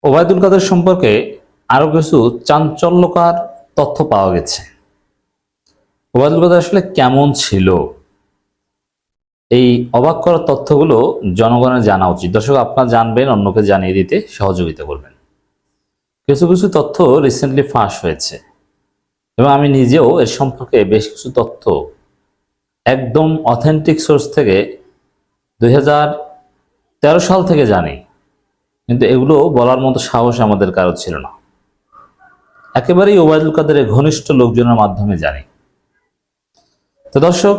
ওবায়দুল কাদের সম্পর্কে আরো কিছু চাঞ্চল্যকর তথ্য পাওয়া গেছে। ওবায়দুল কাদের আসলে কেমন ছিল, এই অবাক করা তথ্যগুলো জনগণের জানা উচিত। দর্শক, আপনারা জানবেন, অন্যকে জানিয়ে দিতে সহযোগিতা করবেন। কিছু কিছু তথ্য রিসেন্টলি ফাঁস হয়েছে এবং আমি নিজেও এর সম্পর্কে বেশ কিছু তথ্য একদম অথেন্টিক সোর্স থেকে 2013 সাল থেকে জানি, কিন্তু এগুলো বলার মতো সাহস আমাদের কারো ছিল না। একেবারেই ওবায়দুল কাদেরের ঘনিষ্ঠ লোকজনের মাধ্যমে জানি। তো দর্শক,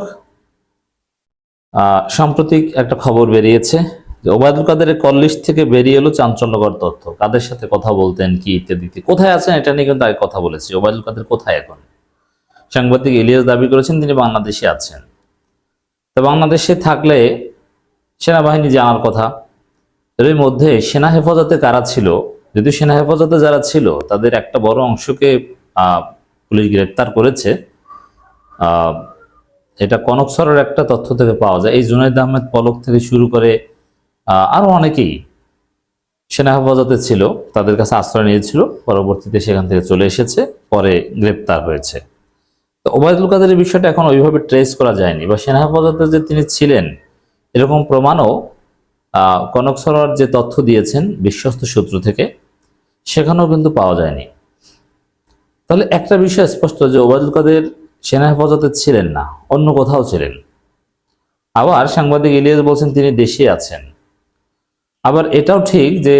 সাম্প্রতিক একটা খবর বেরিয়েছে যে ওবায়দুল কাদেরের কল লিস্ট থেকে বেরিয়ে এলো চাঞ্চল্যকর তথ্য। কাদের সাথে কথা বলতেন, কি ইত্যাদি। কোথায় আছেন এটা নিয়ে কিন্তু আগে কথা বলেছি। ওবায়দুল কাদের কোথায় এখন? সাংবাদিক ইলিয়াস দাবি করেছেন তিনি বাংলাদেশে আছেন। তো বাংলাদেশে থাকলে সেনাবাহিনী জানার কথা। এর মধ্যে সেনা হেফাজতে কারা ছিল, যদিও সেনা হেফাজতে যারা ছিল তাদের একটা বড় অংশকে পুলিশ গ্রেপ্তার করেছে। এটা কনকসরের একটা তথ্য থেকে পাওয়া যায়। এই জুনাইদ আহমেদ পলক থেকে শুরু করে আরো অনেকেই সেনা হেফাজতে ছিল, তাদের কাছে আশ্রয় নিয়েছিল, পরবর্তীতে সেখান থেকে চলে এসেছে, পরে গ্রেপ্তার হয়েছে। তো ওবায়দুল কাদেরের বিষয়টা এখন ওইভাবে ট্রেস করা যায়নি, বা সেনা হেফাজতে যে তিনি ছিলেন এরকম প্রমাণও কনক সরোয়ার যে তথ্য দিয়েছেন বিশ্বস্ত সূত্র থেকে, সেখানেও কিন্তু পাওয়া যায়নি। তাহলে একটা বিষয় স্পষ্ট যে ওবায়দুল কাদের সেনা হেফাজতে ছিলেন না, অন্য কোথাও ছিলেন। আবার সাংবাদিক ইলিয়াস বলছেন তিনি দেশে আছেন। আবার এটাও ঠিক যে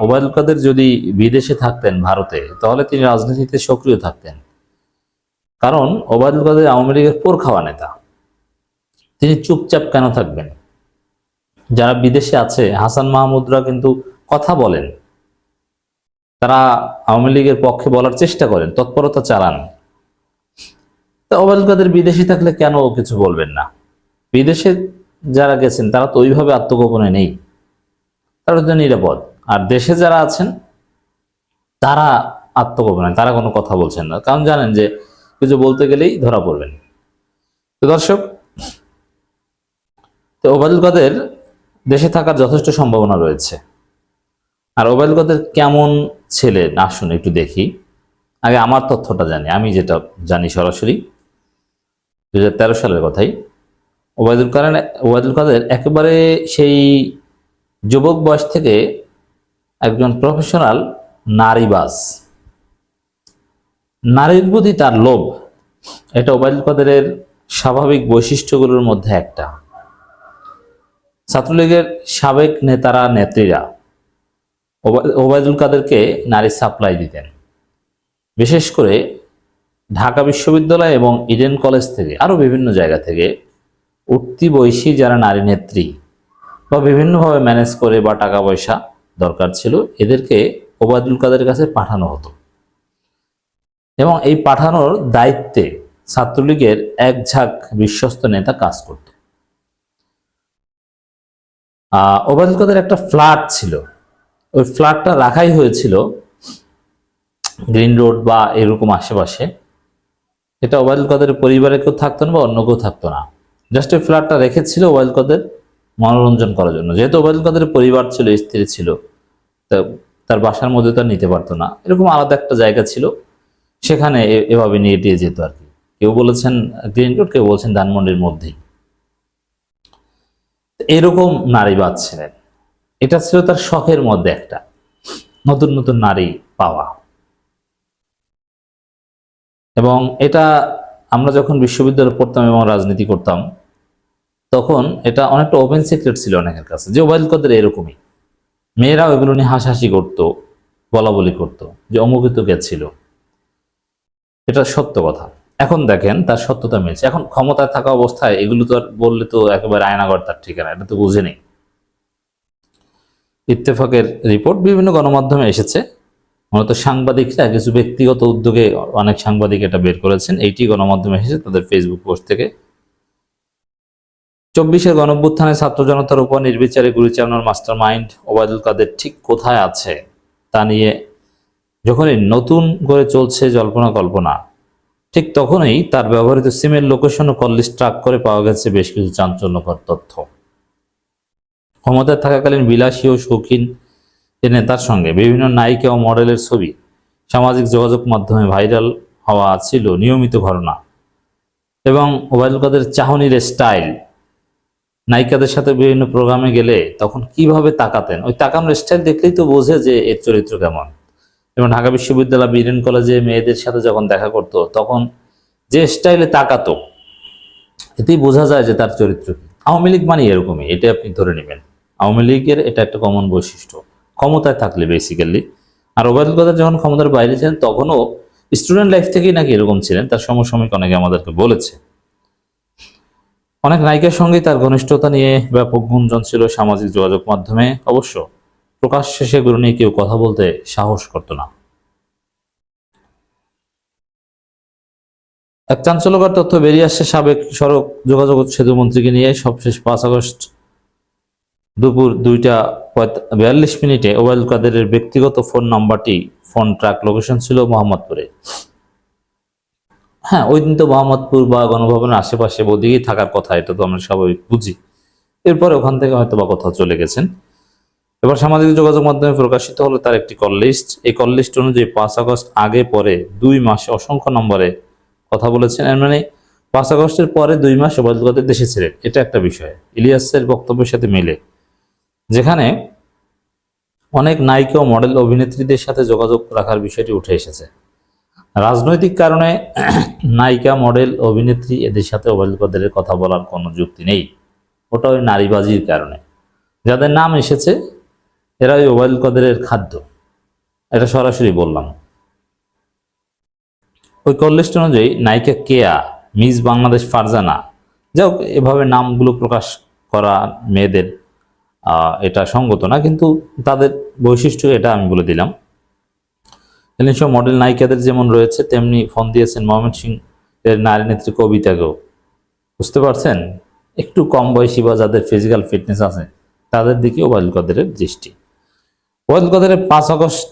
ওবায়দুল কাদের যদি বিদেশে থাকতেন, ভারতে, তাহলে তিনি রাজনীতিতে সক্রিয় থাকতেন। কারণ ওবায়দুল কাদের আওয়ামী লীগের পোর খাওয়া নেতা, তিনি চুপচাপ কেন থাকবেন? যারা বিদেশে আছে, হাসান মাহমুদরা কিন্তু কথা বলেন, তারা আওয়ামী লীগের পক্ষে বলার চেষ্টা করেন, তৎপরতা চালান। তো ওবায়দুল কাদের বিদেশে থাকলে কেন কিছু বলবেন না? বিদেশে যারা গেছেন তারা তো ওইভাবে আত্মগোপনে নেই, তারা তো নিরাপদ। আর দেশে যারা আছেন তারা আত্মগোপনে, তারা কোনো কথা বলছেন না, কারণ জানেন যে কিছু বলতে গেলেই ধরা পড়বেন। তো দর্শক, তো ওবায়দুল কাদের দেশে থাকার যথেষ্ট সম্ভাবনা রয়েছে। আর ওবায়দুল কাদের কেমন ছিলেন আসুন একটু দেখি। আগে আমার তথ্যটা জানি, আমি যেটা জানি সরাসরি 2013 সালের কথাই। ওবায়দুল কাদের একেবারে সেই যুবক বয়স থেকে একজন প্রফেশনাল নারীবাজ, নারীর প্রতি তার লোভ, এটা ওবায়দুল কাদেরের স্বাভাবিক বৈশিষ্ট্যগুলোর মধ্যে একটা। ছাত্রলীগের সাবেক নেতারা, নেত্রীরা ওবায়দুল কাদেরকে নারী সাপ্লাই দিতেন। বিশেষ করে ঢাকা বিশ্ববিদ্যালয় এবং ইডেন কলেজ থেকে, আরো বিভিন্ন জায়গা থেকে উঠতি বয়সী যারা নারী নেত্রী বা বিভিন্নভাবে ম্যানেজ করে বা টাকা পয়সা দরকার ছিল, এদেরকে ওবায়দুল কাদের কাছে পাঠানো হতো। এবং এই পাঠানোর দায়িত্বে ছাত্রলীগের এক ঝাঁক বিশ্বস্ত নেতা কাজ করত। ওবায়দুল কাদের একটা ফ্ল্যাট ছিল, ওই ফ্ল্যাটটা রাখাই হয়েছিল গ্রিন রোড বা এরকম আশেপাশে। এটা ওবায়দুল কাদের পরিবারে কেউ থাকতো না বা অন্য কেউ থাকতো না, জাস্ট ওই ফ্ল্যাটটা রেখেছিল ওবায়দুল কাদের মনোরঞ্জন করার জন্য। যেহেতু ওবায়দুল কাদের পরিবার ছিল, স্ত্রী ছিল, তার বাসার মধ্যে তো নিতে পারতো না, এরকম আলাদা একটা জায়গা ছিল, সেখানে এভাবে নিয়ে দিয়ে যেত আর কি। কেউ বলেছেন গ্রিন রোড, কেউ বলছেন ধানমন্ডির মধ্যেই। এরকম নারীবাদ ছিলেন। এটা ছিল তার শখের মধ্যে একটা, নতুন নতুন নারী পাওয়া। এবং এটা আমরা যখন বিশ্ববিদ্যালয়ে পড়তাম এবং রাজনীতি করতাম, তখন এটা অনেকটা ওপেন সিক্রেট ছিল অনেকের কাছে যে ওবায়দুল কাদের এরকমই। মেয়েরাও এগুলো নিয়ে হাসাহাসি করতো, বলা বলি করতো যে অমুকিত গেছিল। এটা সত্য কথা। এখন দেখেন তার সত্যতা মিলছে। এখন ক্ষমতায় থাকা অবস্থায় এগুলো তো আর বললে তো একেবারে আয়নাঘর তার ঠিকানা, এটা তো বুঝে নেই। ইত্তেফাকের রিপোর্ট বিভিন্ন গণমাধ্যমে এসেছে, মূলত সাংবাদিকরা কিছু ব্যক্তিগত উদ্যোগে অনেক সাংবাদিক এটা বের করেছেন। এইটি গণমাধ্যমে এসেছে তাদের ফেসবুক পোস্ট থেকে। 24-এর গণঅভ্যুত্থানে ছাত্র জনতার উপর নির্বিচারে গুলি চালানোর মাস্টার মাইন্ড ওবায়দুল কাদের ঠিক কোথায় আছে তা নিয়ে যখনই নতুন করে চলছে জল্পনা কল্পনা, ঠিক তখনই তার ব্যবহৃত সিমের লোকেশন ও কল লিস্ট ট্র্যাক করে পাওয়া গেছে বেশ কিছু চাঞ্চল্যকর তথ্য। ক্ষমতায় থাকাকালীন বিলাসী ও শৌখিন এনে তার সঙ্গে বিভিন্ন নায়িকা ও মডেলের ছবি সামাজিক যোগাযোগ মাধ্যমে ভাইরাল হওয়া ছিল নিয়মিত ঘটনা। এবং ওবায়দুল কাদের চাহনির স্টাইল, নায়িকাদের সাথে বিভিন্ন প্রোগ্রামে গেলে তখন কিভাবে তাকাতেন, ওই তাকানোর স্টাইল দেখলেই তো বোঝে যে এর চরিত্র কেমন। যেমন ঢাকা বিশ্ববিদ্যালয় বিডেন কলেজে মেয়েদের সাথে যখন দেখা করতো তখন যে স্টাইলে তাকাতো, এতেই বোঝা যায় যে তার চরিত্র কি। আওয়ামী লীগ মানে এরকমই, এটা আপনি ধরে নেবেন। আওয়ামী লীগের এটা একটা কমন বৈশিষ্ট্য, ক্ষমতায় থাকলে বেসিক্যালি। আর ওবায়দুল কাদের যখন ক্ষমতার বাইরে ছিলেন তখনও স্টুডেন্ট লাইফ থেকেই নাকি এরকম ছিলেন, তার সমসাময়িক অনেকে আমাদেরকে বলেছে। অনেক নায়িকার সঙ্গেই তার ঘনিষ্ঠতা নিয়ে ব্যাপক গুঞ্জন ছিল সামাজিক যোগাযোগ মাধ্যমে। অবশ্য প্রকাশ্যে সেগুলো নিয়ে কেউ কথা বলতে সাহস করত না। এক চাঞ্চল্যকর তথ্য বেরিয়ে আসছে সাবেক সড়ক যোগাযোগ সেতু মন্ত্রীকে নিয়ে। সবশেষ 5 আগস্ট দুপুর 2টা 42 ওবায়দুল কাদেরের ব্যক্তিগত ফোন নাম্বারটি ফোন ট্র্যাক লোকেশন ছিল মোহাম্মদপুরে। হ্যাঁ, ওই দিন তো মোহাম্মদপুর বা গণভবনের আশেপাশে ওদিকেই থাকার কথা, এটা তো আমরা স্বাভাবিক বুঝি। এরপরে ওখান থেকে হয়তো বা কোথাও চলে গেছেন। এবার সামাজিক যোগাযোগ মাধ্যমে প্রকাশিত হলো তার একটি কল লিস্ট। এই কল লিস্ট অনুযায়ী 5 আগস্ট আগে পরে 2 মাসে অসংখ্য নম্বরে কথা বলেছেন। এর মানে 5 আগস্টের পরে 2 মাস ওবায়দুল কাদের দেশে ছিলেন, এটা একটা বিষয় ইলিয়াসের বক্তব্যের সাথে মিলে, যেখানে অনেক নায়িকা ও মডেল অভিনেত্রীদের সাথে যোগাযোগ রাখার বিষয়টি উঠে এসেছে। রাজনৈতিক কারণে নায়িকা, মডেল, অভিনেত্রী এদের সাথে ওবায়দুল কাদেরের কথা বলার কোনো যুক্তি নেই। ওটা ওই নারীবাজির কারণে যাদের নাম এসেছে এরা ওই ওবায়দুল কাদেরের খাদ্য, এটা সরাসরি বললাম। ওই কল লিস্ট অনুযায়ী নায়িকা কেয়া, মিস বাংলাদেশ ফারজানা, যাই হোক এভাবে নামগুলো প্রকাশ করা মেয়েদের এটা সঙ্গত না, কিন্তু তাদের বৈশিষ্ট্য এটা আমি বলে দিলাম। সব মডেল নায়িকাদের যেমন রয়েছে তেমনি ফোন দিয়েছেন ময়মনসিংহ এর নারী নেত্রী কবিতাকেও। বুঝতে পারছেন, একটু কম বয়সী বা যাদের ফিজিক্যাল ফিটনেস আছে তাদের দিকে ওবায়দুল কাদেরের দৃষ্টি। ওবায়দুল কাদেরের 5 আগস্ট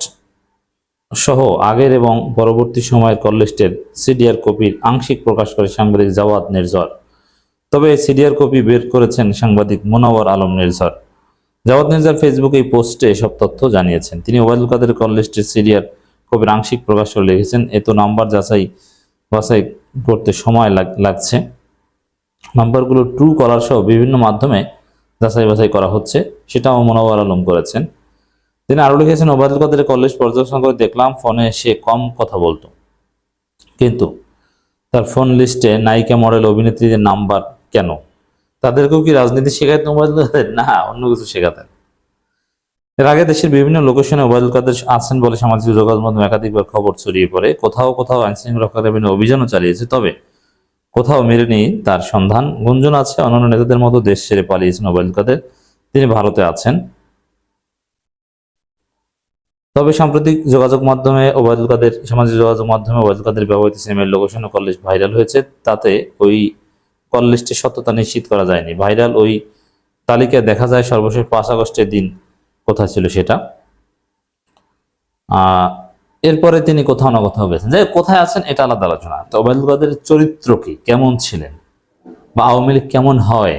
সহ আগের এবং পরবর্তী সময়ের কল লিস্টের সিডিআর কপির আংশিক প্রকাশ করে সাংবাদিক জাওয়াদ নির্ঝর। তবে সিডিআর কপি বের করেছেন সাংবাদিক মুনাওয়ার আলম নির্ঝর। জাওয়াদ নির্ঝর ফেসবুকে এই পোস্টে এসব তথ্য জানিয়েছেন। তিনি ওবায়দুল কাদের কল লিস্টের সিডিআর কপির আংশিক প্রকাশ করে লিখেছেন, এত নাম্বার বাছাই করতে সময় লাগছে। নাম্বারগুলো ট্রু কলার সহ বিভিন্ন মাধ্যমে যাচাই বাছাই করা হচ্ছে, সেটাও মুনাওয়ার আলম করেছেন। তিনি আরো লিখেছেন, ওবায়দুল কাদের কল লিস্ট পর্যবেক্ষণ করে দেখলাম ফোনে সে কম কথা বলতো, কিন্তু তার ফোন লিস্টে নায়িকা, মডেল, অভিনেত্রীদের নাম্বার কেন? তাদেরকেও কি রাজনীতি শেখাতেন ওবায়দুল কাদের? না, অন্য কিছু শেখাতেন। এর আগে দেশের বিভিন্ন লোকেশনে ওবায়দুল কাদের আছেন বলে সামাজিক যোগাযোগ মাধ্যমে একাধিকবার খবর ছড়িয়ে পড়ে। কোথাও কোথাও আইনশৃঙ্খলা রক্ষাকারী বাহিনী অভিযানও চালিয়েছে, তবে কোথাও মেলেনি তার সন্ধান। গুঞ্জন আছে অন্যান্য নেতাদের মতো দেশ ছেড়ে পালিয়েছেন ওবায়দুল কাদের, তিনি ভারতে আছেন। তবে সাম্প্রতিক সামাজিক যোগাযোগ মাধ্যমে ওবায়দুল কাদের ব্যবহৃত সিমের লোকেশন ও কল লিস্ট ভাইরাল হয়েছে। তাতে ওই কল লিস্টের সত্যতা নিশ্চিত করা যায়নি। ভাইরাল ওই তালিকায় দেখা যায় সর্বশেষ 5 আগস্টের দিন কোথায় ছিল সেটা। এরপরে তিনি কোথাও না কোথাও গেছেন, যে কোথায় আছেন এটা আলাদা আলোচনা। তো ওবায়দুল কাদের চরিত্র কি, কেমন ছিলেন, বা আওয়ামী লীগ কেমন হয়,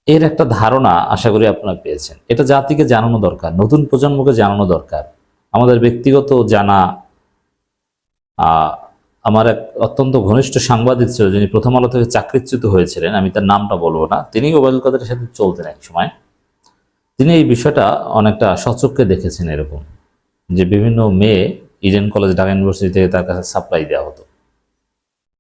এর একটা ধারণা আশা করি আপনারা পেয়েছেন। এটা জাতিকে জানানো দরকার, নতুন প্রজন্মকে জানানো দরকার। আমাদের ব্যক্তিগত জানা, আমার এক অত্যন্ত ঘনিষ্ঠ সাংবাদিক ছিল যিনি প্রথম আলো থেকে চাকরিচ্যুত হয়েছিলেন, আমি তার নামটা বলবো না, তিনি ওবায়দুল কাদের সাথে চলতেন এক সময়। তিনি এই বিষয়টা অনেকটা সচক্ষে দেখেছেন, এরকম যে বিভিন্ন মেয়ে ইডেন কলেজ, ঢাকা ইউনিভার্সিটি থেকে তার কাছে সাপ্লাই দেওয়া হতো।